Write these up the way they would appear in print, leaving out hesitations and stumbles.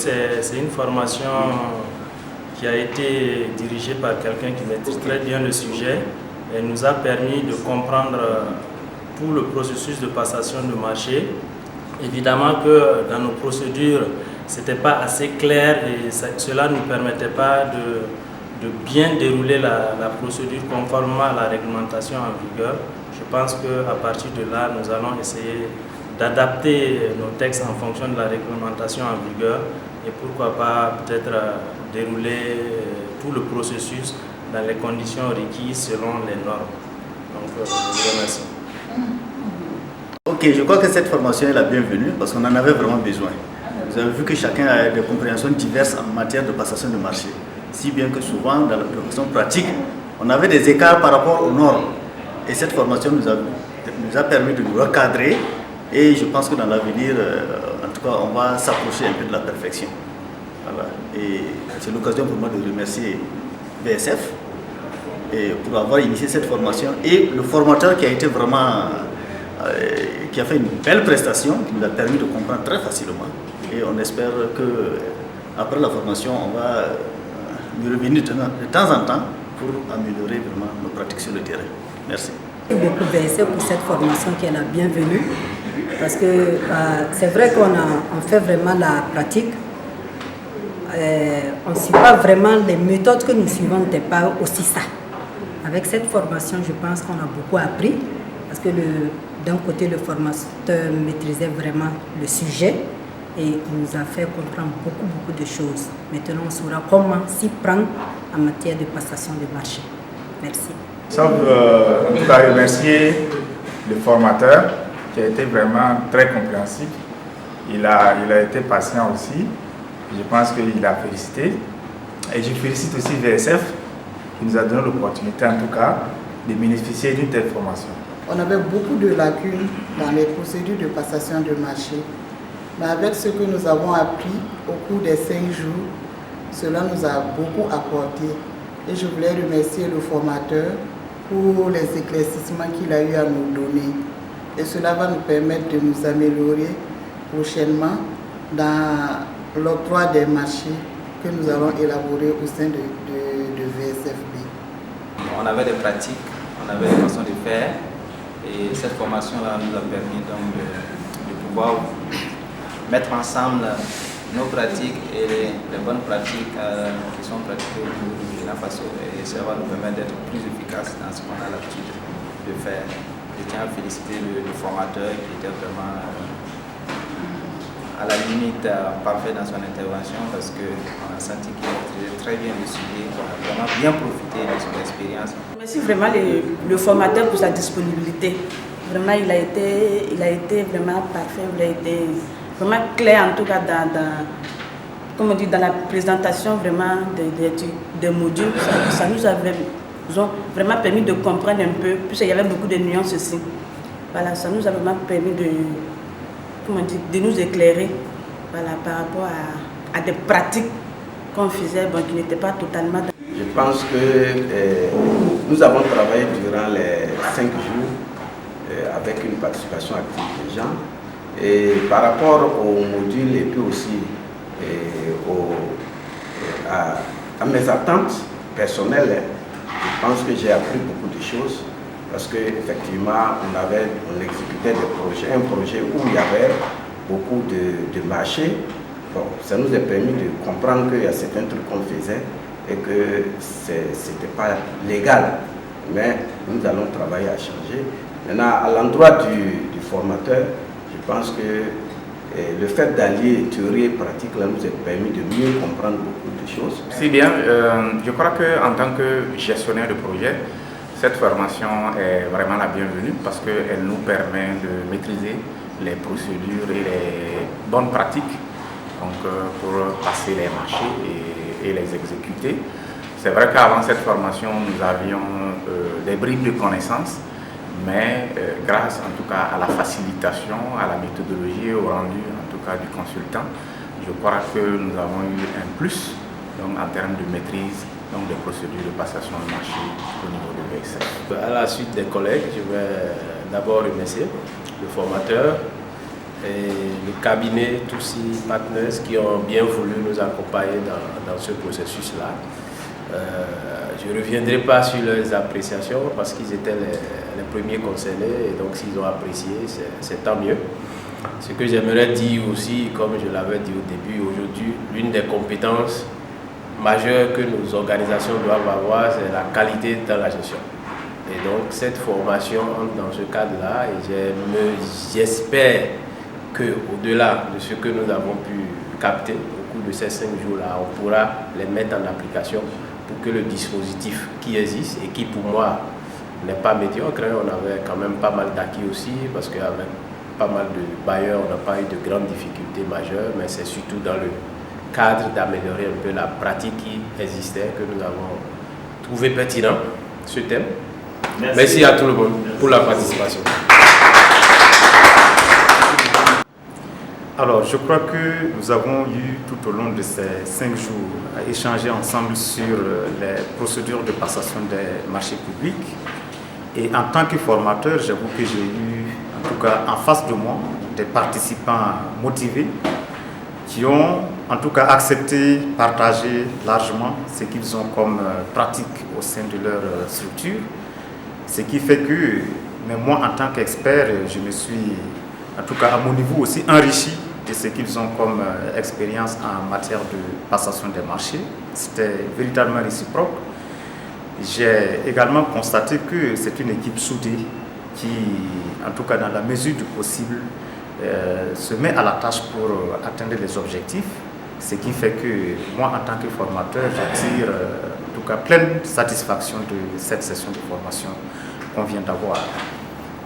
C'est une formation qui a été dirigée par quelqu'un qui maîtrise très bien le sujet et nous a permis de comprendre tout le processus de passation de marché. Évidemment que dans nos procédures, ce n'était pas assez clair et cela ne nous permettait pas de bien dérouler la procédure conformément à la réglementation en vigueur. Je pense qu'à partir de là, nous allons essayer d'adapter nos textes en fonction de la réglementation en vigueur et pourquoi pas peut-être dérouler tout le processus dans les conditions requises selon les normes. Donc, je vous remercie. Ok, je crois que cette formation est la bienvenue parce qu'on en avait vraiment besoin. Vous avez vu que chacun a des compréhensions diverses en matière de passation de marché. Si bien que souvent, dans la profession pratique, on avait des écarts par rapport aux normes. Et cette formation nous a permis de nous recadrer. Et je pense que dans l'avenir, en tout cas, on va s'approcher un peu de la perfection. Voilà. Et c'est l'occasion pour moi de remercier VSF pour avoir initié cette formation et le formateur qui a été vraiment, qui a fait une belle prestation, qui nous a permis de comprendre très facilement. Et on espère que après la formation, on va nous revenir de temps en temps pour améliorer vraiment nos pratiques sur le terrain. Merci. Merci beaucoup VSF pour cette formation qui est la bienvenue. Parce que c'est vrai qu'on fait vraiment la pratique. On ne suit pas vraiment les méthodes que nous suivons, n'était pas aussi ça. Avec cette formation, je pense qu'on a beaucoup appris. Parce que d'un côté, le formateur maîtrisait vraiment le sujet et il nous a fait comprendre beaucoup de choses. Maintenant, on saura comment s'y prendre en matière de passation de marché. Merci. En tout cas, remercier le formateur qui a été vraiment très compréhensif. Il a été patient aussi. Je pense qu'il a félicité. Et je félicite aussi VSF qui nous a donné l'opportunité, en tout cas, de bénéficier d'une telle formation. On avait beaucoup de lacunes dans les procédures de passation de marché. Mais avec ce que nous avons appris au cours des 5 jours, cela nous a beaucoup apporté. Et je voulais remercier le formateur pour les éclaircissements qu'il a eu à nous donner. Et cela va nous permettre de nous améliorer prochainement dans l'octroi des marchés que nous allons élaborer au sein de VSFB. On avait des pratiques, on avait des façons de faire et cette formation-là nous a permis donc de pouvoir mettre ensemble nos pratiques et les bonnes pratiques qui sont pratiquées au niveau du Burkina Faso et ça va nous permettre d'être plus efficaces dans ce qu'on a l'habitude de faire. Je tiens à féliciter le formateur qui était vraiment à la limite parfait dans son intervention parce qu'on a senti qu'il maîtrisait très bien le sujet, on a vraiment bien profité de son expérience. Merci vraiment le formateur pour sa disponibilité. Vraiment, il a été vraiment parfait, il a été vraiment clair en tout cas dans la présentation vraiment des modules. Ça nous a vraiment permis de comprendre un peu, puisqu'il y avait beaucoup de nuances aussi. Voilà, ça nous a vraiment permis de nous éclairer voilà, par rapport à des pratiques qu'on faisait qui n'étaient pas totalement... Je pense que nous avons travaillé durant les 5 jours avec une participation active des gens. Et par rapport au module et puis aussi à mes attentes personnelles, je pense que j'ai appris beaucoup de choses parce qu'effectivement on exécutait un projet où il y avait beaucoup de marchés. Bon, ça nous a permis de comprendre qu'il y a certains trucs qu'on faisait et que ce n'était pas légal. Mais nous allons travailler à changer. Maintenant, à l'endroit du formateur, je pense que le fait d'allier théorie et pratique là, nous a permis de mieux comprendre beaucoup de choses. Si bien, je crois qu'en tant que gestionnaire de projet, cette formation est vraiment la bienvenue parce qu'elle nous permet de maîtriser les procédures et les bonnes pratiques donc, pour passer les marchés et les exécuter. C'est vrai qu'avant cette formation, nous avions des bribes de connaissances, mais grâce en tout cas à la facilitation, à la méthodologie, au rendu en tout cas du consultant, je crois que nous avons eu un plus donc, en termes de maîtrise donc, des procédures de passation de marché au niveau de VSF. À la suite des collègues, je vais d'abord remercier le formateur et le cabinet Toussi Partners qui ont bien voulu nous accompagner dans ce processus-là. Je ne reviendrai pas sur leurs appréciations parce qu'ils étaient les premiers concernés et donc s'ils ont apprécié, c'est tant mieux. Ce que j'aimerais dire aussi, comme je l'avais dit au début, aujourd'hui, l'une des compétences majeures que nos organisations doivent avoir, c'est la qualité dans la gestion. Et donc cette formation entre dans ce cadre-là et j'espère qu'au-delà de ce que nous avons pu capter au cours de ces 5 jours-là, on pourra les mettre en application pour que le dispositif qui existe et qui pour moi n'est pas médiocre, on avait quand même pas mal d'acquis aussi parce qu'avec pas mal de bailleurs, on n'a pas eu de grandes difficultés majeures, mais c'est surtout dans le cadre d'améliorer un peu la pratique qui existait que nous avons trouvé pertinent ce thème. Merci à tout le monde pour la participation. Alors, je crois que nous avons eu tout au long de ces 5 jours à échanger ensemble sur les procédures de passation des marchés publics. Et en tant que formateur, j'avoue que j'ai eu, en tout cas en face de moi, des participants motivés qui ont en tout cas accepté, partagé largement ce qu'ils ont comme pratique au sein de leur structure. Ce qui fait que, mais moi en tant qu'expert, je me suis en tout cas à mon niveau aussi enrichi de ce qu'ils ont comme expérience en matière de passation des marchés. C'était véritablement réciproque. J'ai également constaté que c'est une équipe soudée qui, en tout cas dans la mesure du possible, se met à la tâche pour atteindre les objectifs. Ce qui fait que moi en tant que formateur, j'attire en tout cas pleine satisfaction de cette session de formation qu'on vient d'avoir.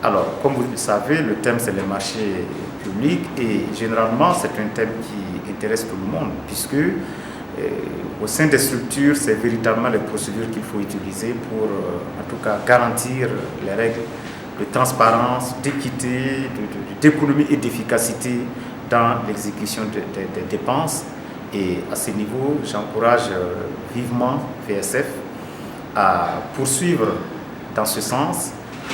Alors, comme vous le savez, le thème c'est les marchés publics et généralement c'est un thème qui intéresse tout le monde puisque au sein des structures, c'est véritablement les procédures qu'il faut utiliser pour en tout cas garantir les règles de transparence, d'équité, d'économie et d'efficacité dans l'exécution des dépenses. Et à ce niveau, j'encourage vivement VSF à poursuivre dans ce sens,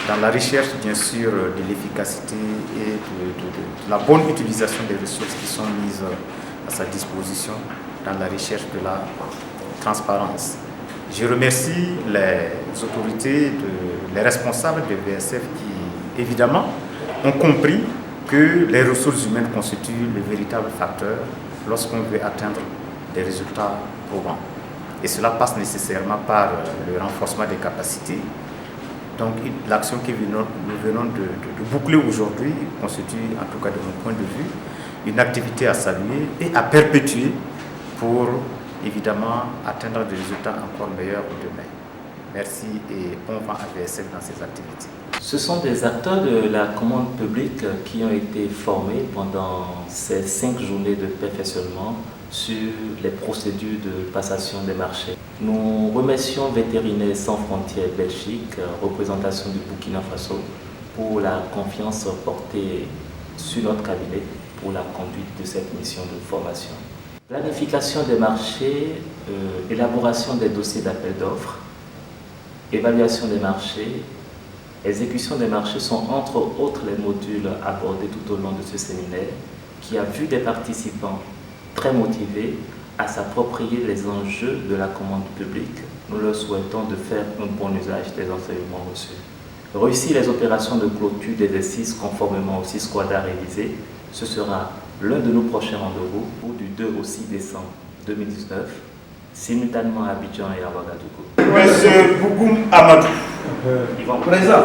dans la recherche bien sûr de l'efficacité et de la bonne utilisation des ressources qui sont mises à sa disposition dans la recherche de la transparence. Je remercie les autorités, les responsables de VSF qui évidemment ont compris que les ressources humaines constituent le véritable facteur lorsqu'on veut atteindre des résultats probants. Et cela passe nécessairement par le renforcement des capacités. Donc l'action que nous venons de boucler aujourd'hui constitue, en tout cas de mon point de vue, une activité à saluer et à perpétuer pour évidemment atteindre des résultats encore meilleurs demain. Merci et bon vent à VSF dans ces activités. Ce sont des acteurs de la commande publique qui ont été formés pendant ces 5 journées de perfectionnement sur les procédures de passation des marchés. Nous remercions Vétérinaires sans frontières Belgique, représentation du Burkina Faso, pour la confiance portée sur notre cabinet pour la conduite de cette mission de formation. Planification des marchés, élaboration des dossiers d'appel d'offres, évaluation des marchés, exécution des marchés sont entre autres les modules abordés tout au long de ce séminaire qui a vu des participants très motivés à s'approprier les enjeux de la commande publique. Nous leur souhaitons de faire un bon usage des enseignements reçus. Réussir les opérations de clôture d'exercice conformément au 6 quadra révisé, ce sera l'un de nos prochains rendez-vous du 2 au 6 décembre 2019, simultanément à Abidjan et à Ouagadougou. Monsieur Bougoum Amadou. Présent.